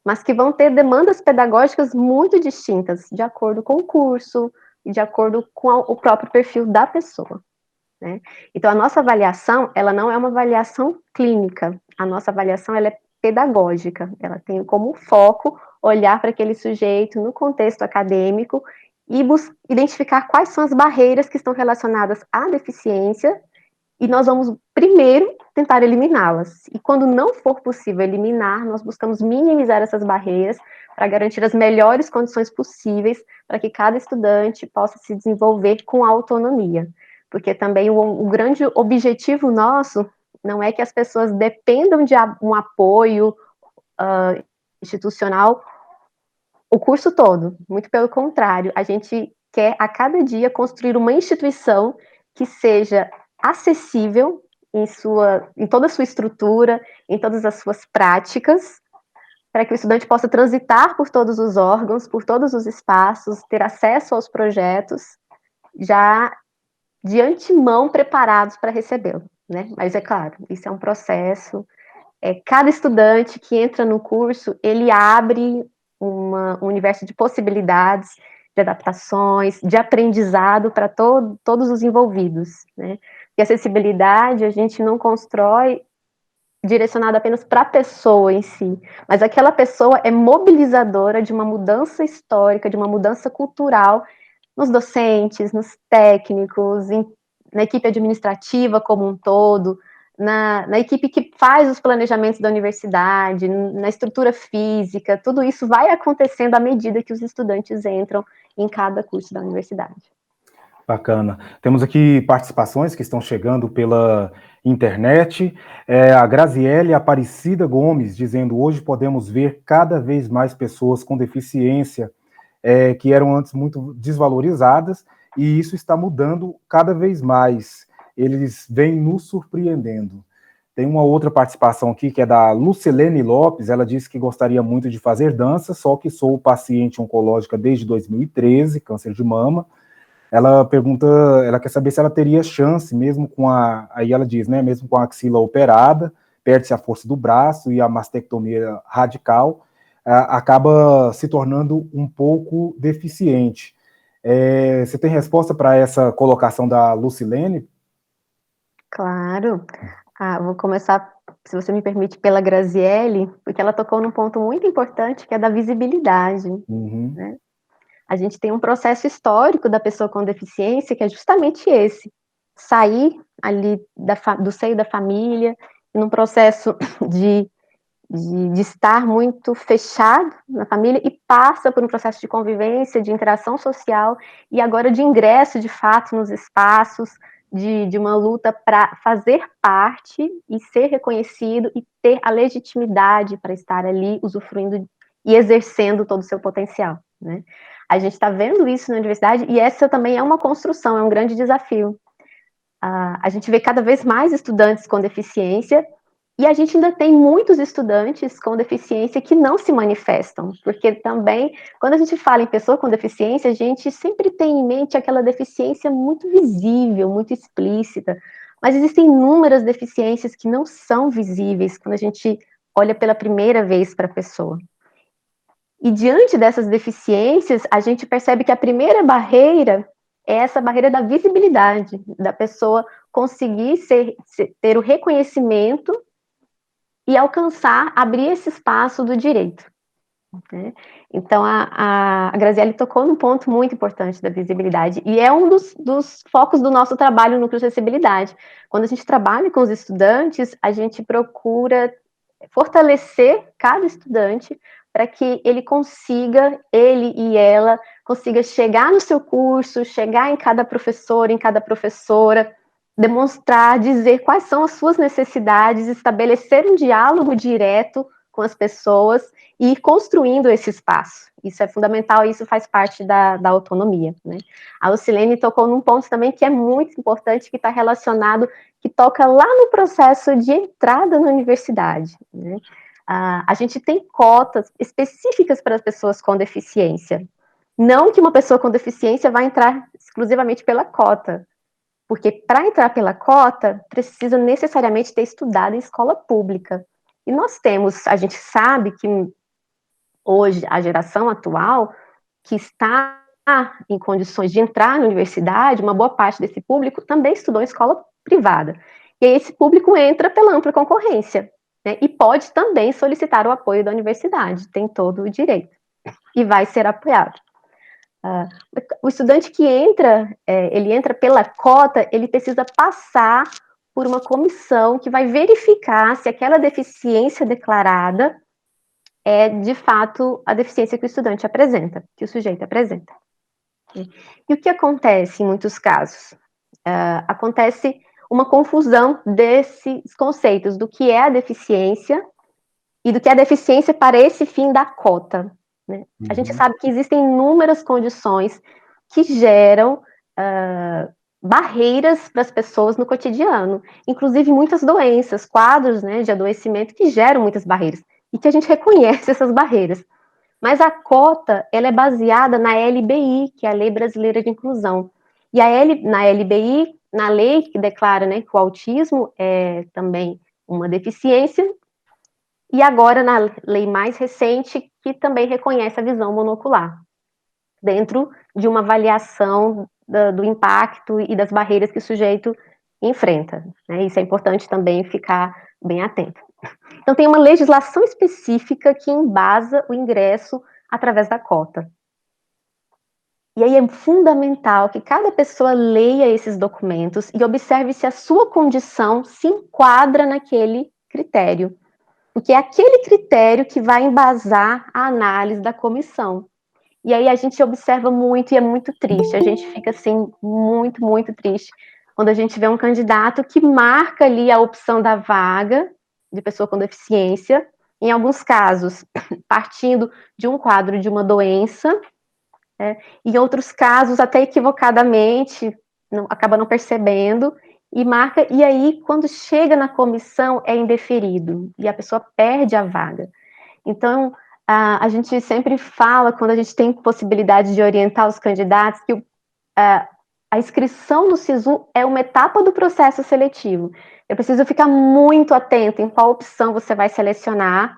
mas que vão ter demandas pedagógicas muito distintas, de acordo com o curso e de acordo com o próprio perfil da pessoa, né? Então, a nossa avaliação, ela não é uma avaliação clínica, a nossa avaliação, ela é pedagógica, ela tem como foco olhar para aquele sujeito no contexto acadêmico e identificar quais são as barreiras que estão relacionadas à deficiência, e nós vamos primeiro tentar eliminá-las. E quando não for possível eliminar, nós buscamos minimizar essas barreiras para garantir as melhores condições possíveis para que cada estudante possa se desenvolver com autonomia. Porque também o grande objetivo nosso não é que as pessoas dependam de um apoio institucional o curso todo, muito pelo contrário, a gente quer a cada dia construir uma instituição que seja acessível em toda a sua estrutura, em todas as suas práticas, para que o estudante possa transitar por todos os órgãos, por todos os espaços, ter acesso aos projetos, já de antemão preparados para recebê-lo, né? Mas é claro, isso é um processo. Cada estudante que entra no curso, ele abre um universo de possibilidades, de adaptações, de aprendizado para todos os envolvidos, né? E a acessibilidade a gente não constrói direcionada apenas para a pessoa em si, mas aquela pessoa é mobilizadora de uma mudança histórica, de uma mudança cultural nos docentes, nos técnicos, na equipe administrativa como um todo, na equipe que faz os planejamentos da universidade, na estrutura física, tudo isso vai acontecendo à medida que os estudantes entram em cada curso da universidade. Bacana. Temos aqui participações que estão chegando pela internet. A Graziele Aparecida Gomes dizendo: hoje podemos ver cada vez mais pessoas com deficiência que eram antes muito desvalorizadas, e isso está mudando cada vez mais. Eles vêm nos surpreendendo. Tem uma outra participação aqui, que é da Lucilene Lopes. Ela disse que gostaria muito de fazer dança, só que sou paciente oncológica desde 2013, câncer de mama. Ela pergunta, ela quer saber se ela teria chance, mesmo com aí ela diz, né, mesmo com a axila operada, perde-se a força do braço e a mastectomia radical, acaba se tornando um pouco deficiente. Você tem resposta para essa colocação da Lucilene? Claro. Vou começar, se você me permite, pela Graziele, porque ela tocou num ponto muito importante, que é da visibilidade. Uhum. Né? A gente tem um processo histórico da pessoa com deficiência, que é justamente esse, sair ali do seio da família, num processo de estar muito fechado na família, e passa por um processo de convivência, de interação social, e agora de ingresso, de fato, nos espaços, de uma luta para fazer parte e ser reconhecido e ter a legitimidade para estar ali usufruindo e exercendo todo o seu potencial, né? A gente está vendo isso na universidade, e essa também é uma construção, é um grande desafio. A gente vê cada vez mais estudantes com deficiência, e a gente ainda tem muitos estudantes com deficiência que não se manifestam, porque também, quando a gente fala em pessoa com deficiência, a gente sempre tem em mente aquela deficiência muito visível, muito explícita, mas existem inúmeras deficiências que não são visíveis quando a gente olha pela primeira vez para a pessoa. E diante dessas deficiências, a gente percebe que a primeira barreira é essa barreira da visibilidade, da pessoa conseguir ter o reconhecimento e alcançar, abrir esse espaço do direito. Né? Então, a Graziele tocou num ponto muito importante da visibilidade, e é um dos focos do nosso trabalho no Núcleo de Acessibilidade. Quando a gente trabalha com os estudantes, a gente procura fortalecer cada estudante para que ele e ela, consiga chegar no seu curso, chegar em cada professor, em cada professora, demonstrar, dizer quais são as suas necessidades, estabelecer um diálogo direto com as pessoas e ir construindo esse espaço. Isso é fundamental, isso faz parte da autonomia, né? A Lucilene tocou num ponto também que é muito importante, que está relacionado, que toca lá no processo de entrada na universidade, né? A gente tem cotas específicas para as pessoas com deficiência. Não que uma pessoa com deficiência vai entrar exclusivamente pela cota, porque para entrar pela cota, precisa necessariamente ter estudado em escola pública. E a gente sabe que hoje, a geração atual, que está em condições de entrar na universidade, uma boa parte desse público também estudou em escola privada. E aí esse público entra pela ampla concorrência, né, e pode também solicitar o apoio da universidade, tem todo o direito, e vai ser apoiado. O estudante que entra, ele entra pela cota, ele precisa passar por uma comissão que vai verificar se aquela deficiência declarada é, de fato, a deficiência que o estudante apresenta, que o sujeito apresenta. E o que acontece em muitos casos? Acontece uma confusão desses conceitos do que é a deficiência e do que é a deficiência para esse fim da cota. Né? A gente sabe que existem inúmeras condições que geram barreiras para as pessoas no cotidiano, inclusive muitas doenças, quadros, né, de adoecimento que geram muitas barreiras, e que a gente reconhece essas barreiras. Mas a cota, ela é baseada na LBI, que é a Lei Brasileira de Inclusão. E na LBI, na lei que declara, né, que o autismo é também uma deficiência, e agora na lei mais recente, que também reconhece a visão monocular, dentro de uma avaliação do impacto e das barreiras que o sujeito enfrenta. Né? Isso é importante também ficar bem atento. Então, tem uma legislação específica que embasa o ingresso através da cota. E aí é fundamental que cada pessoa leia esses documentos e observe se a sua condição se enquadra naquele critério. Porque é aquele critério que vai embasar a análise da comissão. E aí a gente observa muito e é muito triste. A gente fica, assim, muito, muito triste quando a gente vê um candidato que marca ali a opção da vaga de pessoa com deficiência, em alguns casos, partindo de um quadro de uma doença, em outros casos, até equivocadamente, acaba não percebendo, e marca, e aí, quando chega na comissão, é indeferido, e a pessoa perde a vaga. Então, a gente sempre fala, quando a gente tem possibilidade de orientar os candidatos, que a inscrição no SISU é uma etapa do processo seletivo. É preciso ficar muito atento em qual opção você vai selecionar,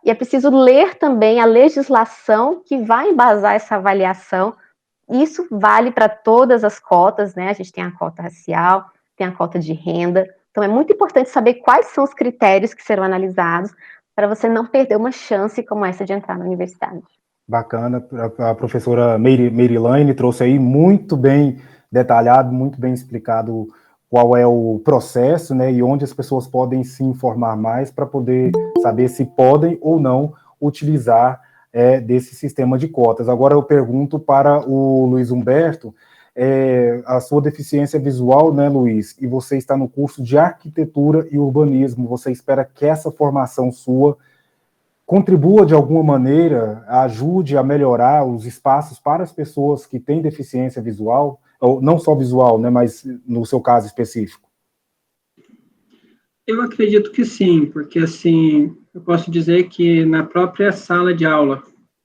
e é preciso ler também a legislação que vai embasar essa avaliação. Isso vale para todas as cotas, né? A gente tem a cota racial, tem a cota de renda. Então, é muito importante saber quais são os critérios que serão analisados para você não perder uma chance como essa de entrar na universidade. Bacana, a professora Merilane trouxe aí muito bem detalhado, muito bem explicado qual é o processo, né, e onde as pessoas podem se informar mais para poder saber se podem ou não utilizar desse sistema de cotas. Agora eu pergunto para o Luiz Humberto, a sua deficiência visual, né, Luiz, e você está no curso de Arquitetura e Urbanismo, você espera que essa formação sua contribua de alguma maneira, ajude a melhorar os espaços para as pessoas que têm deficiência visual, ou não só visual, né, mas no seu caso específico? Eu acredito que sim, porque assim, eu posso dizer que na própria sala de aula,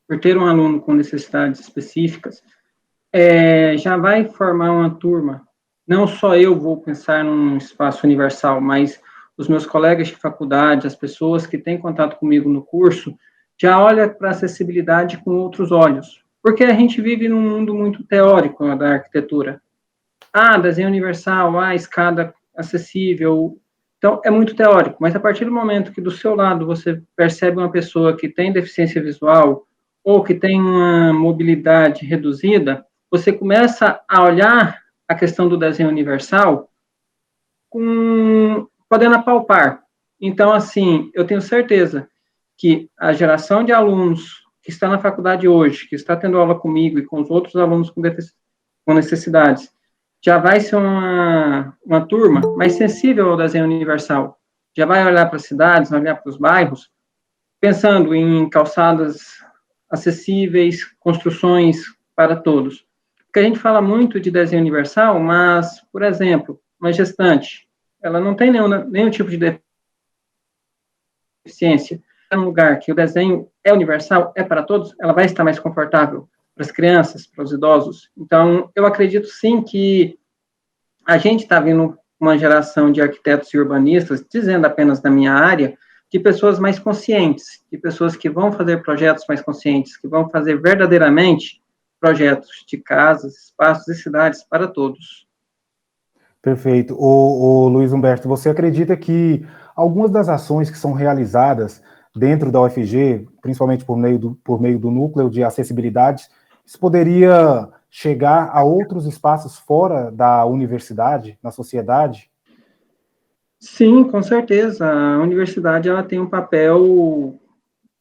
por ter um aluno com necessidades específicas, já vai formar uma turma. Não só eu vou pensar num espaço universal, mas os meus colegas de faculdade, as pessoas que têm contato comigo no curso, já olham para a acessibilidade com outros olhos. Porque a gente vive num mundo muito teórico da arquitetura. Desenho universal, escada acessível. Então, é muito teórico, mas a partir do momento que do seu lado você percebe uma pessoa que tem deficiência visual ou que tem uma mobilidade reduzida, você começa a olhar a questão do desenho universal podendo apalpar. Então, assim, eu tenho certeza que a geração de alunos que está na faculdade hoje, que está tendo aula comigo e com os outros alunos com necessidades, já vai ser uma turma mais sensível ao desenho universal. Já vai olhar para as cidades, olhar para os bairros, pensando em calçadas acessíveis, construções para todos. Porque a gente fala muito de desenho universal, mas, por exemplo, uma gestante, ela não tem nenhum tipo de deficiência. É um lugar que o desenho é universal, é para todos, ela vai estar mais confortável para as crianças, para os idosos. Então, eu acredito sim que a gente está vendo uma geração de arquitetos e urbanistas, dizendo apenas da minha área, de pessoas mais conscientes, de pessoas que vão fazer projetos mais conscientes, que vão fazer verdadeiramente projetos de casas, espaços e cidades para todos. Perfeito. O Luiz Humberto, você acredita que algumas das ações que são realizadas dentro da UFG, principalmente por meio do núcleo de acessibilidade, isso poderia chegar a outros espaços fora da universidade, na sociedade? Sim, com certeza. A universidade ela tem um papel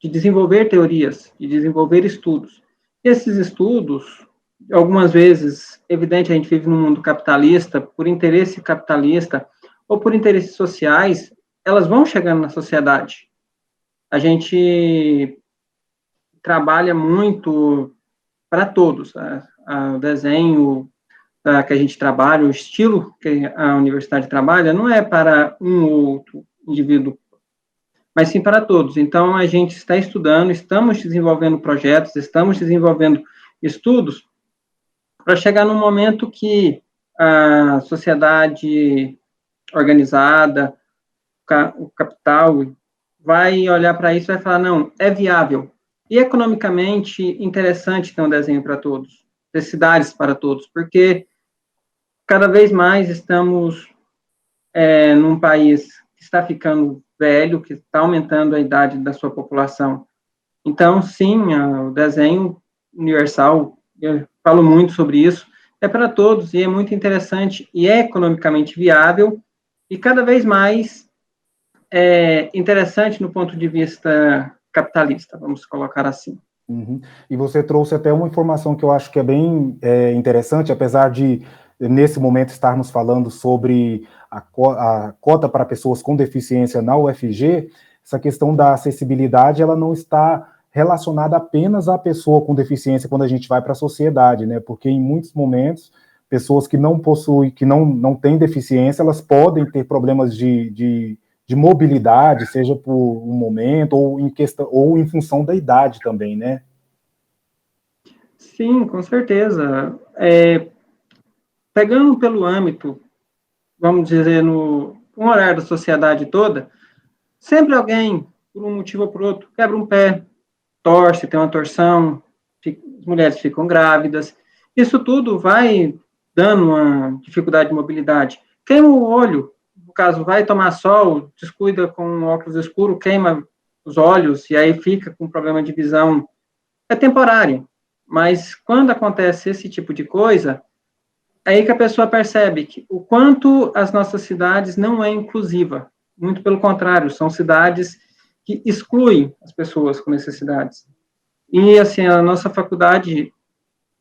de desenvolver teorias, de desenvolver estudos. Esses estudos, algumas vezes, evidente, a gente vive num mundo capitalista, por interesse capitalista ou por interesses sociais, elas vão chegando na sociedade. A gente trabalha muito para todos. O desenho que a gente trabalha, o estilo que a universidade trabalha, não é para um ou outro indivíduo, mas sim para todos. Então, a gente está estudando, estamos desenvolvendo projetos, estamos desenvolvendo estudos para chegar num momento que a sociedade organizada, o capital, vai olhar para isso e vai falar, não, é viável. E economicamente interessante ter um desenho para todos, ter cidades para todos, porque cada vez mais estamos num país que está ficando velho, que está aumentando a idade da sua população. Então, sim, o desenho universal, eu falo muito sobre isso, é para todos, e é muito interessante, e é economicamente viável, e cada vez mais interessante no ponto de vista capitalista, vamos colocar assim. Uhum. E você trouxe até uma informação que eu acho que é bem interessante, apesar de, nesse momento, estarmos falando sobre a cota para pessoas com deficiência na UFG, essa questão da acessibilidade, ela não está relacionada apenas à pessoa com deficiência quando a gente vai para a sociedade, né? Porque em muitos momentos, pessoas que não possuem, que não têm deficiência, elas podem ter problemas de mobilidade, seja por um momento ou em questão ou em função da idade também, né? Sim, com certeza. Pegando pelo âmbito, vamos dizer, no olhar da sociedade toda, sempre alguém, por um motivo ou por outro, quebra um pé, torce, tem uma torção, as mulheres ficam grávidas. Isso tudo vai dando uma dificuldade de mobilidade. Queima o olho, no caso, vai tomar sol, descuida com um óculos escuro, queima os olhos e aí fica com problema de visão. É temporário, mas quando acontece esse tipo de coisa, é aí que a pessoa percebe que o quanto as nossas cidades não é inclusiva. Muito pelo contrário, são cidades que excluem as pessoas com necessidades. E, assim, a nossa faculdade,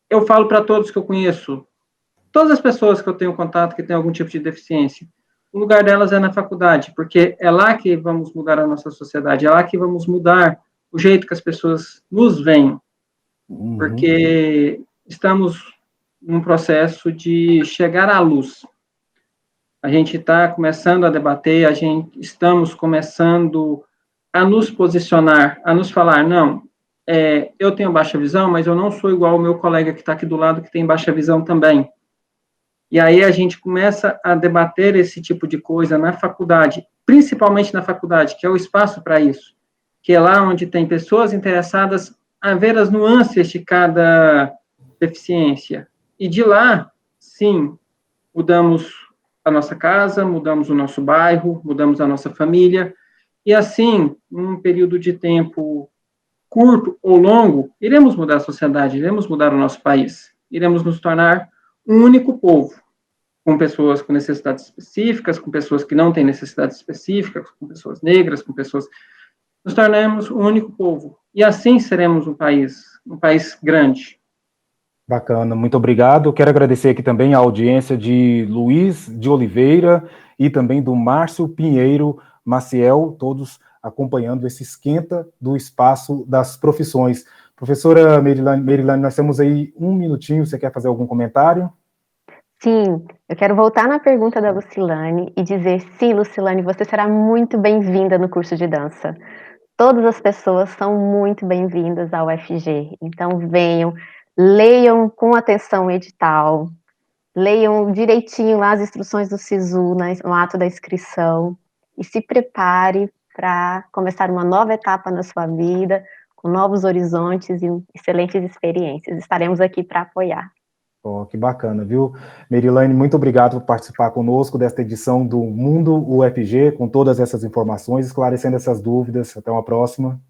eu falo para todos que eu conheço, todas as pessoas que eu tenho contato que têm algum tipo de deficiência, o lugar delas é na faculdade, porque é lá que vamos mudar a nossa sociedade, é lá que vamos mudar o jeito que as pessoas nos veem, porque estamos num processo de chegar à luz. A gente está começando a debater, estamos começando a nos posicionar, a nos falar, não, eu tenho baixa visão, mas eu não sou igual ao meu colega que está aqui do lado, que tem baixa visão também. E aí a gente começa a debater esse tipo de coisa na faculdade, principalmente na faculdade, que é o espaço para isso, que é lá onde tem pessoas interessadas a ver as nuances de cada deficiência. E de lá, sim, mudamos a nossa casa, mudamos o nosso bairro, mudamos a nossa família, e assim, num período de tempo curto ou longo, iremos mudar a sociedade, iremos mudar o nosso país, iremos nos tornar um único povo, com pessoas com necessidades específicas, com pessoas que não têm necessidades específicas, com pessoas negras, com pessoas... Nos tornaremos um único povo, e assim seremos um país grande. Bacana, muito obrigado. Quero agradecer aqui também a audiência de Luiz de Oliveira e também do Márcio Pinheiro Maciel, todos acompanhando esse esquenta do espaço das profissões. Professora Merilane, nós temos aí um minutinho, você quer fazer algum comentário? Sim, eu quero voltar na pergunta da Lucilane e dizer, sim, Lucilane, você será muito bem-vinda no curso de dança. Todas as pessoas são muito bem-vindas ao UFG, então venham, leiam com atenção o edital, leiam direitinho lá as instruções do SISU no ato da inscrição e se prepare para começar uma nova etapa na sua vida, com novos horizontes e excelentes experiências. Estaremos aqui para apoiar. Oh, que bacana, viu? Merilane, muito obrigado por participar conosco desta edição do Mundo UFG, com todas essas informações, esclarecendo essas dúvidas. Até uma próxima.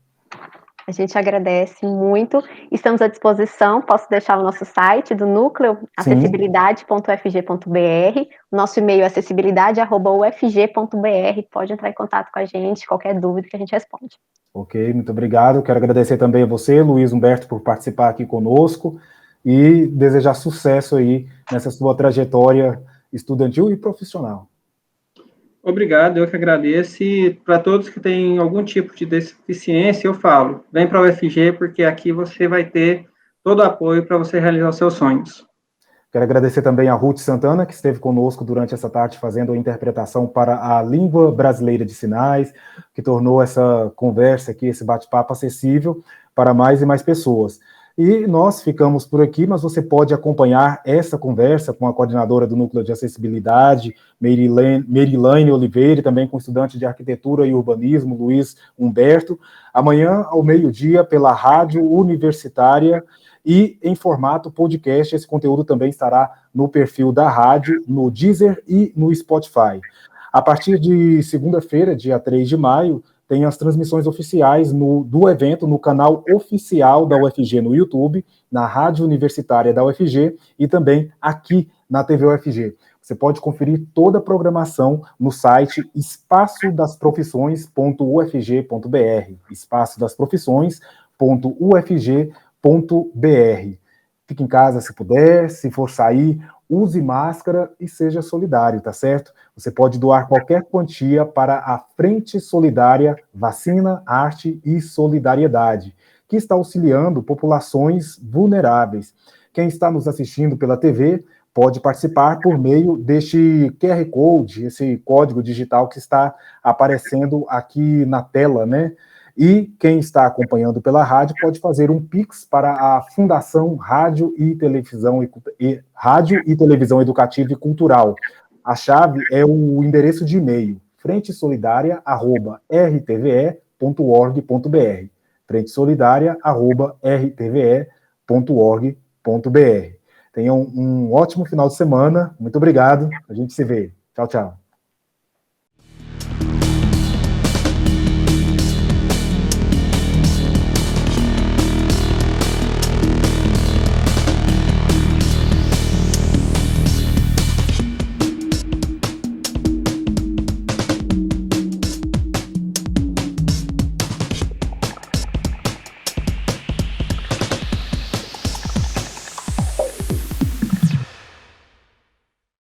A A gente agradece muito. Estamos à disposição. Posso deixar o nosso site do núcleo, acessibilidade.ufg.br. Nosso e-mail é acessibilidade@ufg.br. Pode entrar em contato com a gente, qualquer dúvida que a gente responde. Ok, muito obrigado. Quero agradecer também a você, Luiz Humberto, por participar aqui conosco e desejar sucesso aí nessa sua trajetória estudantil e profissional. Obrigado, eu que agradeço. E para todos que têm algum tipo de deficiência, eu falo, vem para a UFG, porque aqui você vai ter todo o apoio para você realizar os seus sonhos. Quero agradecer também a Ruth Santana, que esteve conosco durante essa tarde fazendo a interpretação para a língua brasileira de sinais, que tornou essa conversa aqui, esse bate-papo acessível para mais e mais pessoas. E nós ficamos por aqui, mas você pode acompanhar essa conversa com a coordenadora do Núcleo de Acessibilidade, Merilane Oliveira, e também com o estudante de Arquitetura e Urbanismo, Luiz Humberto, amanhã ao meio-dia pela Rádio Universitária e em formato podcast. Esse conteúdo também estará no perfil da rádio, no Deezer e no Spotify. A partir de segunda-feira, dia 3 de maio, tem as transmissões oficiais do evento no canal oficial da UFG no YouTube, na Rádio Universitária da UFG e também aqui na TV UFG. Você pode conferir toda a programação no site espaçodasprofissões.ufg.br, espaçodasprofissões.ufg.br. Fique em casa se puder, se for sair, use máscara e seja solidário, tá certo? Você pode doar qualquer quantia para a Frente Solidária Vacina, Arte e Solidariedade, que está auxiliando populações vulneráveis. Quem está nos assistindo pela TV pode participar por meio deste QR Code, esse código digital que está aparecendo aqui na tela, né? E quem está acompanhando pela rádio pode fazer um Pix para a Fundação Rádio e Televisão Educativa e Cultural. A chave é o endereço de e-mail, frentesolidaria@rtve.org.br, frentesolidaria@rtve.org.br. Tenham um ótimo final de semana. Muito obrigado. A gente se vê. Tchau, tchau.